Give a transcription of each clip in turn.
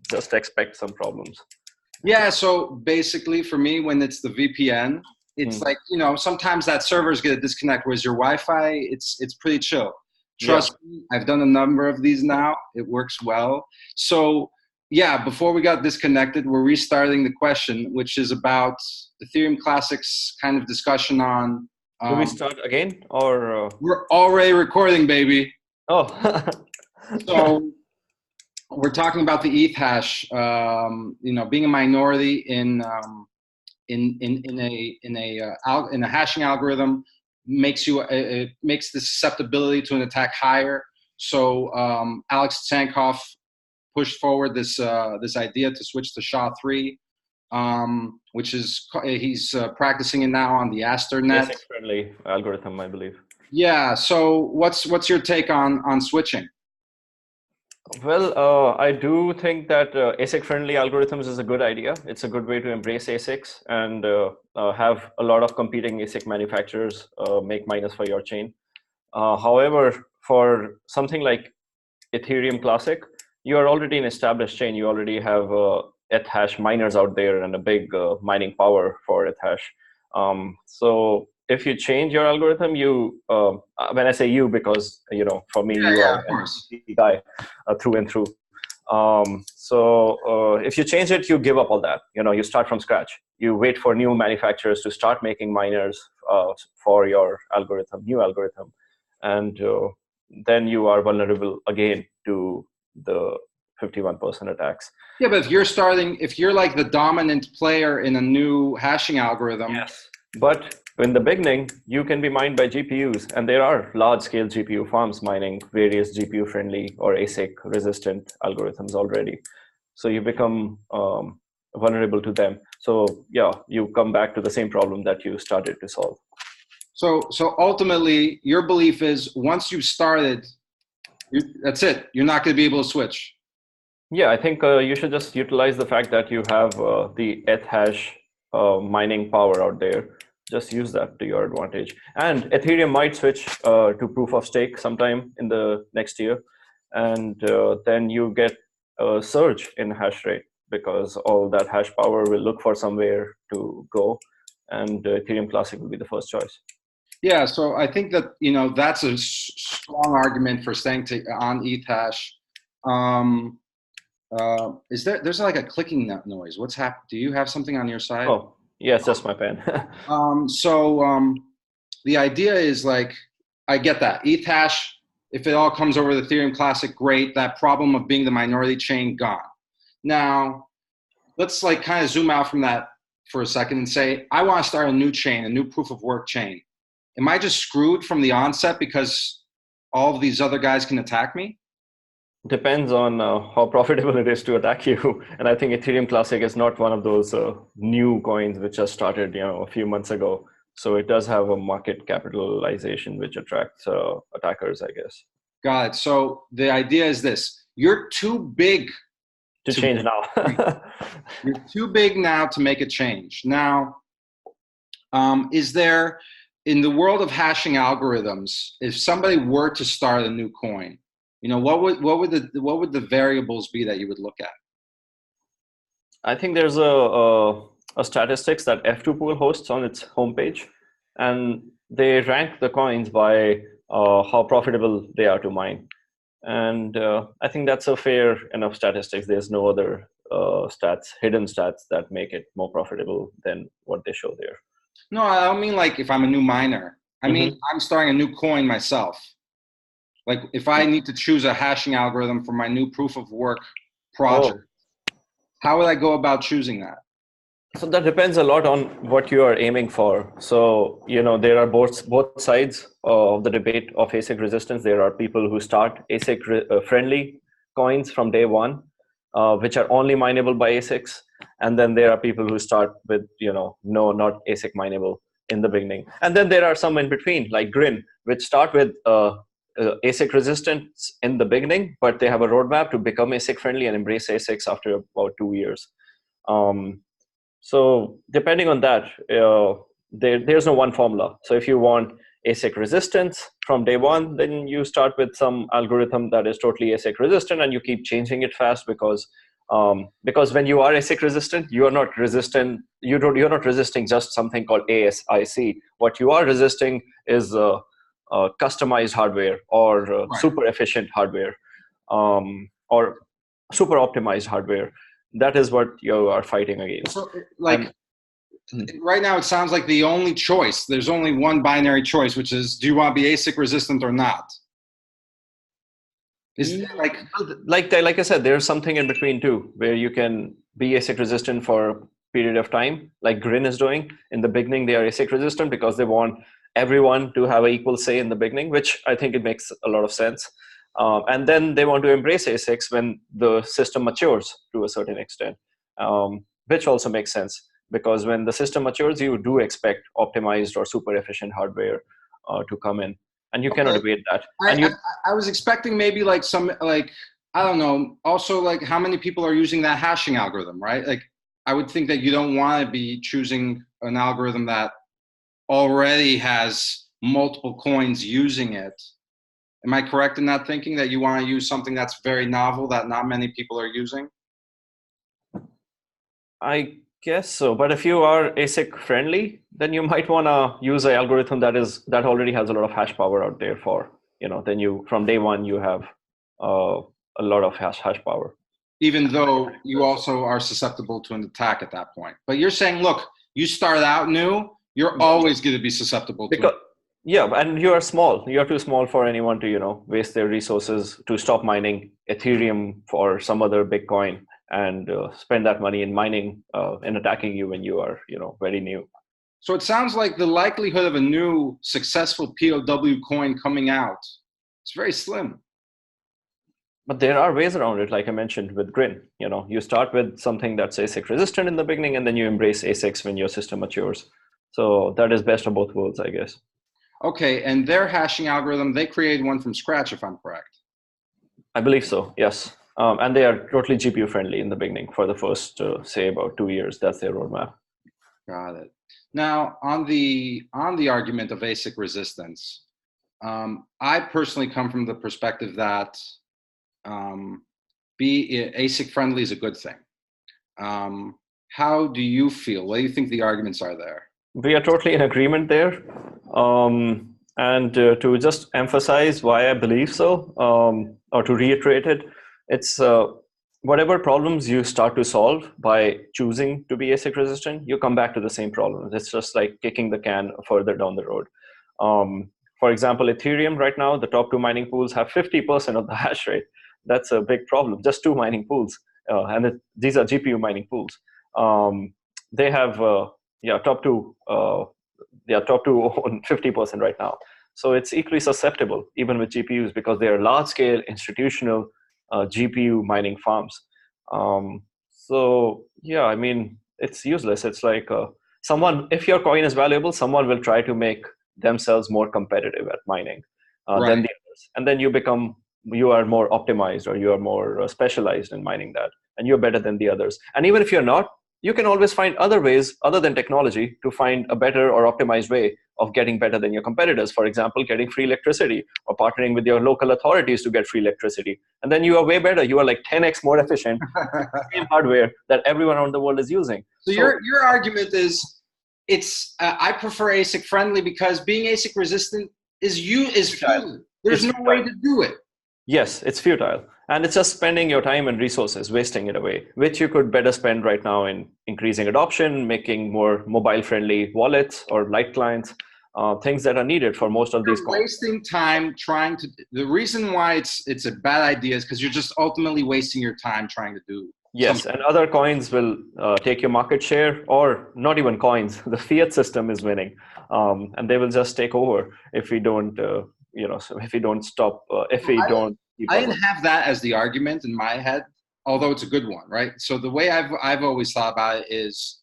just expect some problems. Yeah, so basically for me, when it's the VPN, it's like, sometimes that server's going to disconnect, whereas your Wi-Fi, it's pretty chill. Trust me, I've done a number of these now. It works well. So yeah, before we got disconnected, we're restarting the question, which is about Ethereum Classic's kind of discussion on... Do we start again, or...? We're already recording, baby. Oh. So we're talking about the ETH hash, being a minority in a hashing algorithm makes the susceptibility to an attack higher. So Alex Tsankoff pushed forward this idea to switch to SHA-3, which is he's practicing it now on the AsterNet. ASIC-friendly algorithm, I believe. Yeah. So what's your take on switching? Well, I do think that ASIC-friendly algorithms is a good idea. It's a good way to embrace ASICs and have a lot of competing ASIC manufacturers make miners for your chain. However, for something like Ethereum Classic, you are already an established chain. You already have Ethash miners out there and a big mining power for Ethash. So if you change your algorithm, when I say you, because for me, you are a guy through and through. So if you change it, you give up all that. You start from scratch. You wait for new manufacturers to start making miners for your new algorithm, and then you are vulnerable again to the 51% attacks. Yeah, but if you're like the dominant player in a new hashing algorithm. Yes. But in the beginning, you can be mined by GPUs, and there are large-scale GPU farms mining various GPU-friendly or ASIC-resistant algorithms already. So you become vulnerable to them. So yeah, you come back to the same problem that you started to solve. So ultimately, your belief is once you've started, that's it. You're not going to be able to switch. Yeah, I think you should just utilize the fact that you have the Ethash mining power out there. Just use that to your advantage. And Ethereum might switch to proof of stake sometime in the next year. And then you get a surge in hash rate because all that hash power will look for somewhere to go. And Ethereum Classic will be the first choice. Yeah, so I think that, that's a strong argument for staying on Ethash. There's like a clicking noise. What's happened? Do you have something on your side? Oh, yeah, it's just my pen. The idea is like, I get that. Ethash, if it all comes over the Ethereum Classic, great. That problem of being the minority chain, gone. Now, let's like kind of zoom out from that for a second and say, I want to start a new chain, a new proof of work chain. Am I just screwed from the onset because all of these other guys can attack me? Depends on how profitable it is to attack you. And I think Ethereum Classic is not one of those new coins which just started a few months ago. So it does have a market capitalization which attracts attackers, I guess. Got it. So the idea is this. You're too big to change now. You're too big now to make a change. Now, is there, in the world of hashing algorithms, if somebody were to start a new coin, what would the variables be that you would look at? I think there's a statistics that F2Pool hosts on its homepage, and they rank the coins by how profitable they are to mine. And I think that's a fair enough statistics. There's no other hidden stats that make it more profitable than what they show there. No, I don't mean like if I'm a new miner. I mean, I'm starting a new coin myself. Like if I need to choose a hashing algorithm for my new proof of work project, how would I go about choosing that? So that depends a lot on what you are aiming for. So, there are both sides of the debate of ASIC resistance. There are people who start ASIC friendly coins from day one, which are only mineable by ASICs. And then there are people who start with, no, not ASIC mineable in the beginning. And then there are some in between, like Grin, which start with ASIC resistance in the beginning, but they have a roadmap to become ASIC friendly and embrace ASICs after about 2 years. So depending on that, there's no one formula. So if you want ASIC resistance from day one, then you start with some algorithm that is totally ASIC resistant, and you keep changing it fast because when you are ASIC resistant, you are not resistant. You're not resisting just something called ASIC. What you are resisting is customized hardware or super efficient hardware or super optimized hardware. That is what you are fighting against. So, like, right now, it sounds like the only choice, there's only one binary choice, which is, do you want to be ASIC resistant or not? Is like I said, there's something in between too, where you can be ASIC resistant for a period of time, like Grin is doing. In the beginning, they are ASIC resistant because they want everyone to have an equal say in the beginning, which I think it makes a lot of sense. And then they want to embrace ASICs when the system matures to a certain extent, which also makes sense because when the system matures, you do expect optimized or super efficient hardware to come in. And you cannot debate that. I was expecting maybe like some, like, I don't know, also like how many people are using that hashing algorithm, right? Like, I would think that you don't want to be choosing an algorithm that already has multiple coins using it. Am I correct in that thinking that you want to use something that's very novel that not many people are using? I guess so, but if you are ASIC friendly, then you might want to use an algorithm that already has a lot of hash power out there for, then you, from day one, you have a lot of hash power. Even though you also are susceptible to an attack at that point. But you're saying, look, you start out new, you're always going to be susceptible to it. Yeah, and you are small. You are too small for anyone to, waste their resources to stop mining Ethereum for some other Bitcoin and spend that money in mining and attacking you when you are, very new. So it sounds like the likelihood of a new successful POW coin coming out, it's very slim. But there are ways around it, like I mentioned with Grin. You start with something that's ASIC resistant in the beginning, and then you embrace ASICs when your system matures. So that is best of both worlds, I guess. Okay, and their hashing algorithm, they created one from scratch, if I'm correct. I believe so, yes. And they are totally GPU friendly in the beginning for the first, say, about 2 years. That's their roadmap. Got it. Now, on the argument of ASIC resistance, I personally come from the perspective that ASIC friendly is a good thing. How do you feel? What do you think the arguments are there? We are totally in agreement there. And to just emphasize why I believe so, or to reiterate it, it's whatever problems you start to solve by choosing to be ASIC resistant, you come back to the same problems. It's just like kicking the can further down the road. For example, Ethereum right now, the top 2 mining pools have 50% of the hash rate. That's a big problem, just 2 mining pools. These are GPU mining pools. They have, top 2 own 50% right now. So it's equally susceptible, even with GPUs, because they are large-scale institutional GPU mining farms. So yeah, I mean, it's useless. It's like if your coin is valuable, someone will try to make themselves more competitive at mining than the others. And then you are more optimized, or you are more specialized in mining that, and you're better than the others. And even if you're not, you can always find other ways other than technology to find a better or optimized way of getting better than your competitors. For example, getting free electricity or partnering with your local authorities to get free electricity. And then you are way better. You are like 10x more efficient with the same hardware that everyone around the world is using. So your argument is, I prefer ASIC friendly because being ASIC resistant is futile. There's no way to do it. Yes, it's futile. And it's just spending your time and resources, wasting it away, which you could better spend right now in increasing adoption, making more mobile-friendly wallets or light clients, things that are needed for most of these coins. Wasting time trying to. The reason why it's a bad idea is because you're just ultimately wasting your time trying to do. Yes, and other coins will take your market share, or not even coins. The fiat system is winning, and they will just take over if we don't, if we don't stop, if we don't. I didn't have that as the argument in my head, although it's a good one, right? So the way I've always thought about it is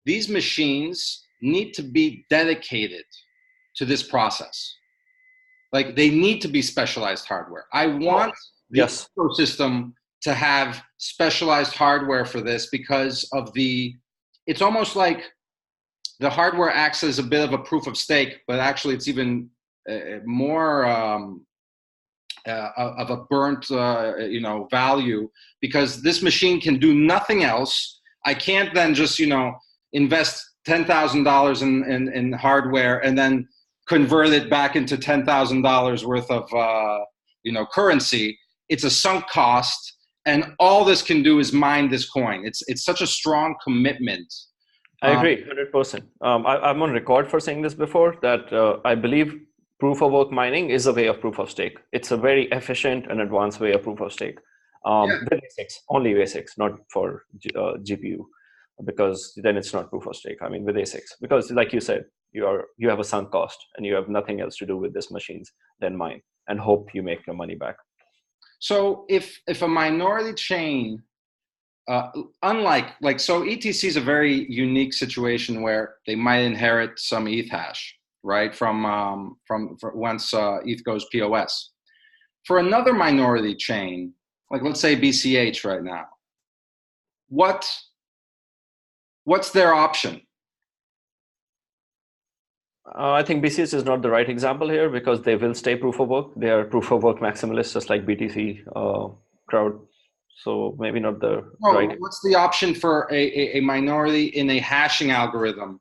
these machines need to be dedicated to this process. Like, they need to be specialized hardware. I want the ecosystem to have specialized hardware for this because of it's almost like the hardware acts as a bit of a proof of stake, but actually it's even more of a burnt value, because this machine can do nothing else. I can't then just invest $10,000 in hardware and then convert it back into $10,000 worth of currency. It's a sunk cost, and all this can do is mine this coin. It's such a strong commitment. I agree 100%. I'm on record for saying this before, that I believe proof of work mining is a way of proof of stake. It's a very efficient and advanced way of proof of stake. With ASICs, only ASICs, not for GPU, because then it's not proof of stake. I mean, with ASICs, because like you said, you have a sunk cost and you have nothing else to do with these machines than mine and hope you make your money back. So if a minority chain, so ETC is a very unique situation where they might inherit some ETH hash, right? From once ETH goes POS. For another minority chain, like let's say BCH right now, what's their option? I think BCH is not the right example here because they will stay proof of work. They are proof of work maximalists, just like BTC crowd. So maybe not the right. What's the option for a minority in a hashing algorithm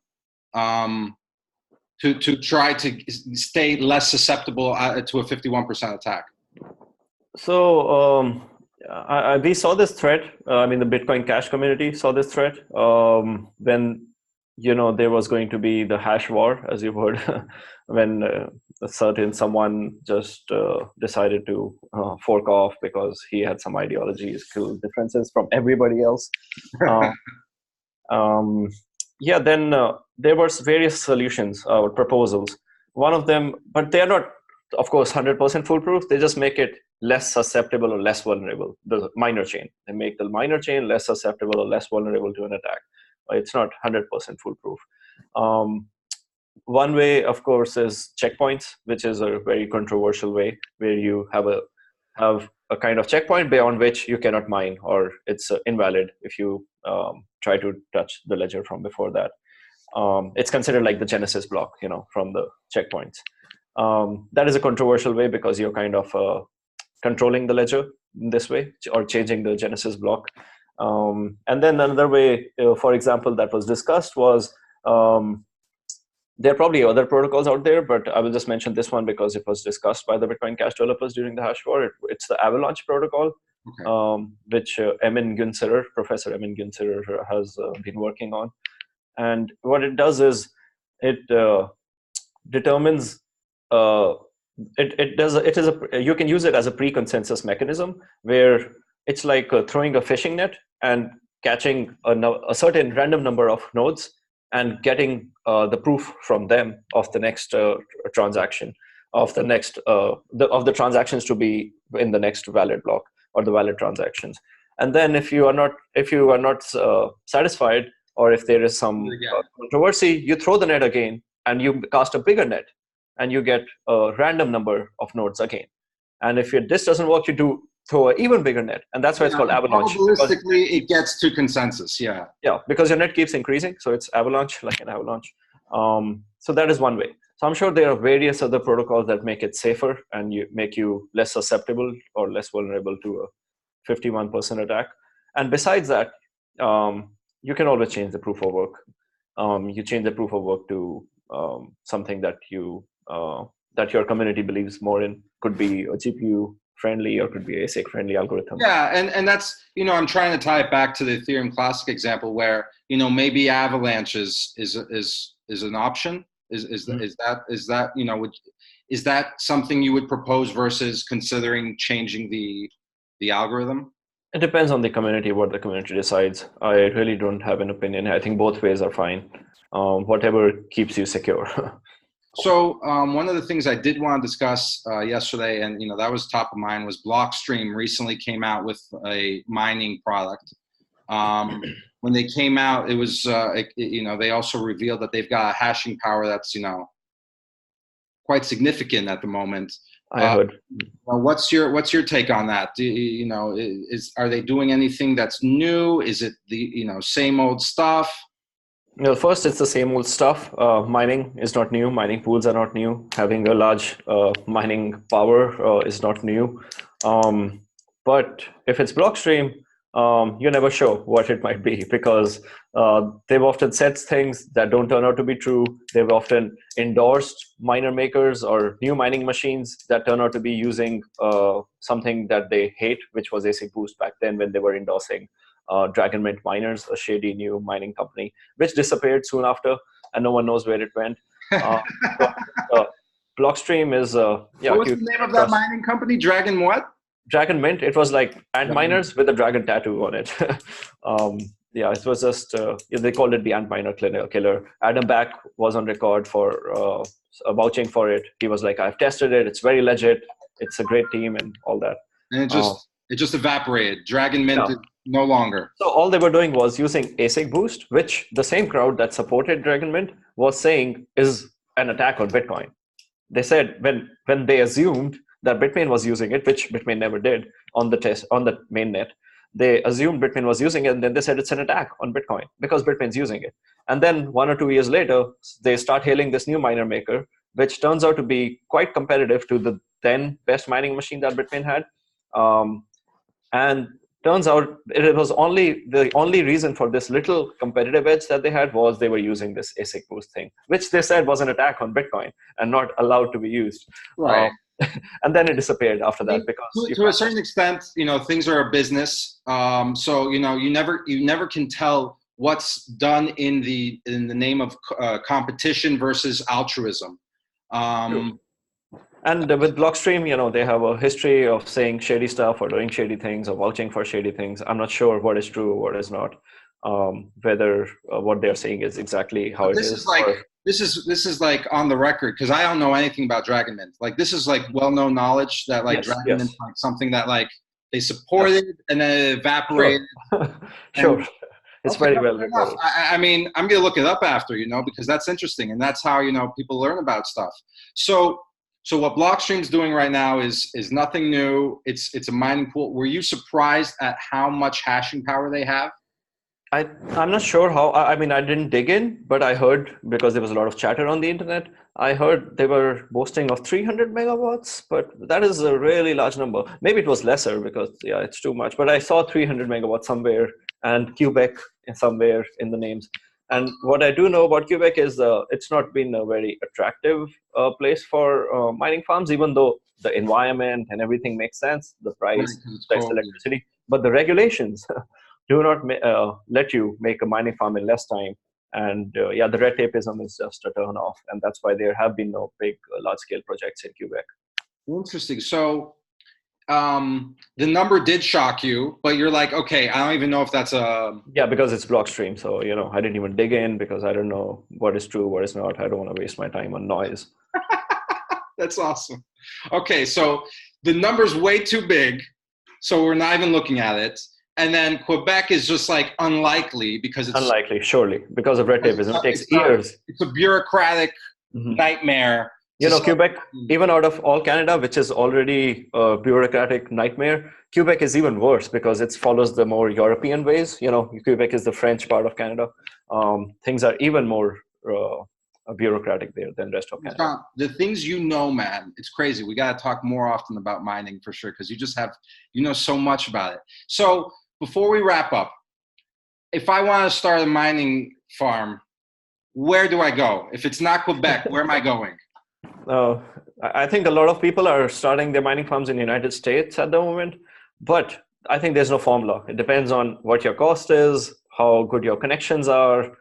to try to stay less susceptible to a 51% attack? So we saw this threat. I mean, the Bitcoin Cash community saw this threat when there was going to be the hash war, as you've heard, when someone just decided to fork off because he had some ideology skill differences from everybody else. Then there were various solutions or proposals. One of them, but they're not, of course, 100% foolproof. They just make it less susceptible or less vulnerable. The minor chain. They make the minor chain less susceptible or less vulnerable to an attack. It's not 100% foolproof. One way, of course, is checkpoints, which is a very controversial way where you have a kind of checkpoint beyond which you cannot mine, or it's invalid if you try to touch the ledger from before that. It's considered like the Genesis block, from the checkpoints. That is a controversial way because you're kind of controlling the ledger in this way or changing the Genesis block. And then another way, for example, that was discussed was there are probably other protocols out there, but I will just mention this one because it was discussed by the Bitcoin Cash developers during the hash war. It's the Avalanche protocol, which Professor Emin Günserer has been working on. And what it does is it determines you can use it as a pre-consensus mechanism where it's like throwing a fishing net and catching a certain random number of nodes and getting the proof from them of the next transaction, of the transactions to be in the next valid block or the valid transactions. And then if you are not satisfied, or if there is some controversy, you throw the net again and you cast a bigger net and you get a random number of nodes again. And if this doesn't work, you throw an even bigger net, and that's why it's called Avalanche. Probabilistically, it gets to consensus. Yeah, because your net keeps increasing, so it's Avalanche, like an avalanche. So that is one way. So I'm sure there are various other protocols that make it safer and make you less susceptible or less vulnerable to a 51% attack. And besides that, you can always change the proof of work. You change the proof of work to something that that your community believes more in. Could be a GPU friendly or could be ASIC friendly algorithm. Yeah, and that's, I'm trying to tie it back to the Ethereum Classic example where, maybe Avalanche is an option. Is that something you would propose versus considering changing the algorithm? It depends on the community, what the community decides. I really don't have an opinion. I think both ways are fine. Whatever keeps you secure. So one of the things I did want to discuss yesterday, and that was top of mind, was Blockstream recently came out with a mining product. When they came out, it was they also revealed that they've got a hashing power that's quite significant at the moment. I heard. What's your take on that? Are they doing anything that's new? Is it the same old stuff? Well, first, it's the same old stuff. Mining is not new. Mining pools are not new. Having a large mining power is not new. But if it's Blockstream, you're never sure what it might be because they've often said things that don't turn out to be true. They've often endorsed miner makers or new mining machines that turn out to be using something that they hate, which was ASIC Boost back then when they were endorsing Dragon Mint Miners, a shady new mining company, which disappeared soon after, and no one knows where it went. But Blockstream is, What was the name of that mining company? Dragon what? Dragon Mint. It was like ant miners with a dragon tattoo on it. Yeah, it was just, they called it the ant miner killer. Adam Back was on record for vouching for it. He was like, I've tested it. It's very legit. It's a great team and all that. And it just evaporated. Dragon Mint is no longer. So all they were doing was using ASIC Boost, which the same crowd that supported Dragon Mint was saying is an attack on Bitcoin. They said when they assumed that Bitmain was using it, which Bitmain never did on the mainnet, they assumed Bitmain was using it, and then they said it's an attack on Bitcoin because Bitmain's using it. And then 1 or 2 years later, they start hailing this new miner maker, which turns out to be quite competitive to the then best mining machine that Bitmain had. And turns out it was the only reason for this little competitive edge that they had was they were using this ASIC Boost thing, which they said was an attack on Bitcoin and not allowed to be used. Right. And then it disappeared after that because to a certain extent, things are a business. So you never can tell what's done in the name of competition versus altruism. And with Blockstream, they have a history of saying shady stuff or doing shady things or vouching for shady things. I'm not sure what is true, what is not. Whether what they're saying is exactly how it is. This is like on the record because I don't know anything about Dragon Mint. Like this is like well-known knowledge that Dragon Mint like something that like they supported and then it evaporated. Sure. It's very well enough. I mean, I'm gonna look it up after, because that's interesting and that's how people learn about stuff. So what Blockstream's doing right now is nothing new. It's a mining pool. Were you surprised at how much hashing power they have? I'm not sure how. I mean, I didn't dig in, but I heard because there was a lot of chatter on the internet. I heard they were boasting of 300 megawatts, but that is a really large number. Maybe it was lesser because it's too much. But I saw 300 megawatts somewhere and Quebec somewhere in the names. And what I do know about Quebec is it's not been a very attractive place for mining farms, even though the environment and everything makes sense, the price, electricity, but the regulations do not let you make a mining farm in less time. And the red tapeism is just a turn off. And that's why there have been no big large scale projects in Quebec. Interesting. So the number did shock you, but you're like, okay, I don't even know if that's a... Yeah, because it's Blockstream. So, I didn't even dig in because I don't know what is true, what is not. I don't want to waste my time on noise. That's awesome. Okay, so the number's way too big. So we're not even looking at it. And then Quebec is just like unlikely because it's... Unlikely, surely, because of red tapeism. It takes years. It's a bureaucratic nightmare. Quebec, even out of all Canada, which is already a bureaucratic nightmare, Quebec is even worse because it follows the more European ways. Quebec is the French part of Canada. Things are even more bureaucratic there than the rest of Canada. The things man, it's crazy. We got to talk more often about mining for sure because you just have, so much about it. So before we wrap up, if I want to start a mining farm, where do I go? If it's not Quebec, where am I going? I think a lot of people are starting their mining farms in the United States at the moment, but I think there's no formula. It depends on what your cost is, how good your connections are.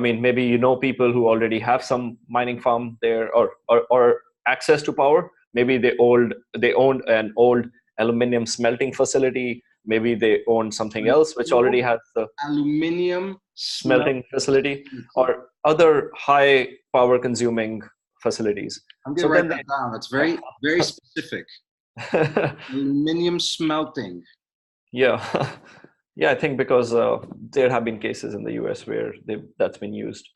Maybe people who already have some mining farm there or access to power. Maybe they owned an old aluminum smelting facility. Maybe they own something else which already has the aluminum smelting facility or other high power consuming facilities. I'm going to write that down. It's very, very specific. Aluminum smelting. Yeah. I think because there have been cases in the US where that's been used.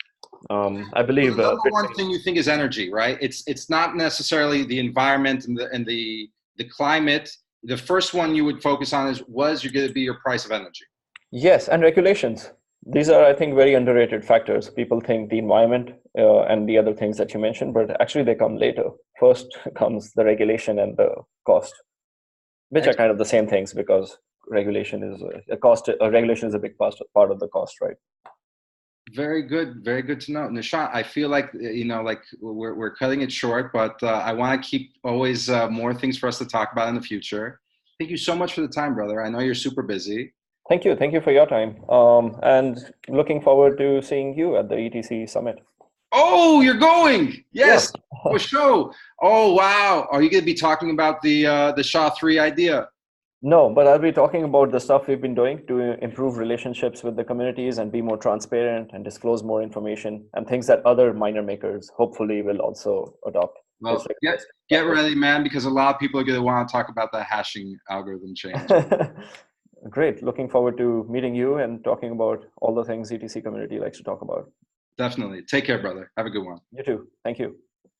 I believe the number one thing you think is energy, right? It's not necessarily the environment and the climate. The first one you would focus on is you're going to be your price of energy. Yes, and regulations. These are, I think, very underrated factors. People think the environment and the other things that you mentioned, but actually they come later. First comes the regulation and the cost, which are kind of the same things, because regulation is a cost. Regulation is a big part of the cost, right? Very good to know. Nishant, I feel like, like we're cutting it short, but I want to keep always more things for us to talk about in the future. Thank you so much for the time, brother. I know you're super busy. Thank you for your time, and looking forward to seeing you at the ETC summit. Oh, you're going? Yes, Yeah. for sure. Oh, wow. Are you going to be talking about the SHA-3 idea? No, but I'll be talking about the stuff we've been doing to improve relationships with the communities and be more transparent and disclose more information, and things that other miner makers hopefully will also adopt. Well, get ready, man, because a lot of people are going to want to talk about that hashing algorithm change. Great. Looking forward to meeting you and talking about all the things ETC community likes to talk about. Definitely. Take care, brother. Have a good one. You too. Thank you.